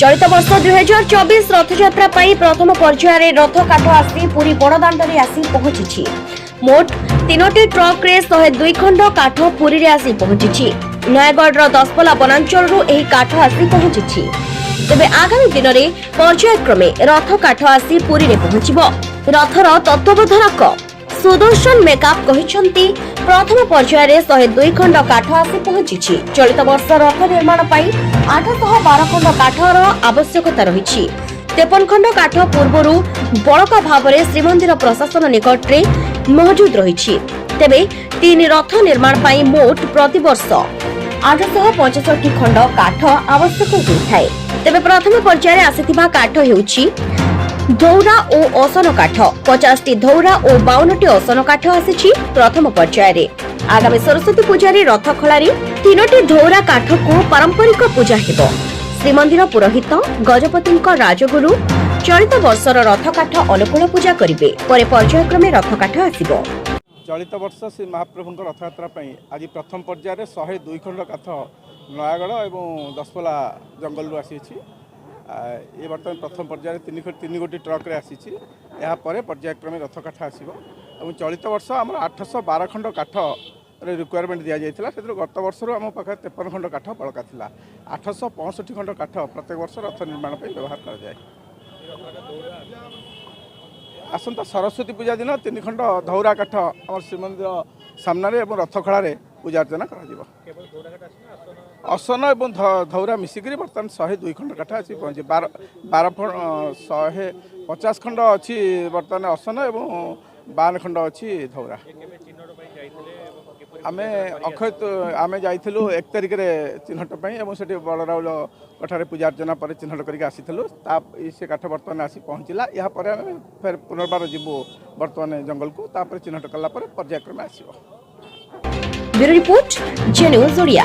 चलित वर्ष 2024 रथयात्रा प्रथम पर्यायर रथ काठ आसी पुरी बड़दाण्ड में आसी पहुंची। मोट 3टी ट्रक रे 102 खंड काठ पुरी रे आसी पहुंची। नयगढ़ दसपल्ला वनांचल यह काठ आसी पहुंची। तेबे आगामी दिन में पर्यायक्रमे रथ काठ आसी पुरी रे पहुंचबो। रथर तत्वबोधनक सुदर्शन मेकअप कहिसंती प्रथम पर्यायर 102 खंड काठ आसी पहुंची। चलित वर्ष रथ निर्माण 812 खंड काठर आवश्यकता रही। 53 खंड काठ पूर्वरु बड़का भावरे श्रीमंदिर प्रशासन निकट रे मौजूद रही। तेबे 3 रथ निर्माण मोट प्रतिवर्ष 865 खंड काठ आवश्यक होइथाय। तेबे प्रथम पर्यायर आसीथिबा काठ हेउछि धौरा और असन काठ। 50टी धौरा और 52टी असन काठ आसी प्रथम पर्यायर। आगामी सरस्वती पूजा रथ खलारी 3टी धौरा काठ को पारंपरिक पूजा हेबो। श्रीमंदिर पुरोहित गजपति राजगुरु चलित वर्षर रथ काठ अनुकूल पूजा करिवे। परे पर्यायक्रमे रथ काठ आसीबो। चलित वर्ष श्री महाप्रभु रथयात्रा आज प्रथम पर्यायर 102 खंड काठ नयागढ़ और दसपल्ला जंगल आसी। ये बर्तमान प्रथम पर्यायर 3 गोटी ट्रक रे आसी। यापर पर्यायक्रमे रथ काठ आसो। चलित वर्ष आम 812 खंड काठ रिक्वायरमेंट दि जाता से गत वर्ष आम पाखे 53 खंड काठ बड़का था। 865 खंड काठ प्रत्येक वर्ष रथ निर्माण व्यवहार कराए। आसंता सरस्वती पूजा दिन 3 खंड धौरा काठ आम श्रीमंदिर सामने और रथ खलार पूजा अर्चना कर असन और धौरा मिसिक बर्तमान 102 खंड काठ आसी पहुँचे। 150 खंड अच्छी बर्तमान असन और 52 खंड अच्छी धौरा। आमे अक्षय आमे जाइलु 1 तारिख चिन्हट से बड़राउल कठार पूजा अर्चना पर चिन्हट करके आसीलु। से काठ बर्तमान आसी पहुँचला। यापर आम फिर पुनर्बार जीवु बर्तमान जंगल को चिन्हट कलापर पर्यायक्रमे आसो। ब्यूरो रिपोर्ट, जे न्यूज ओडिया।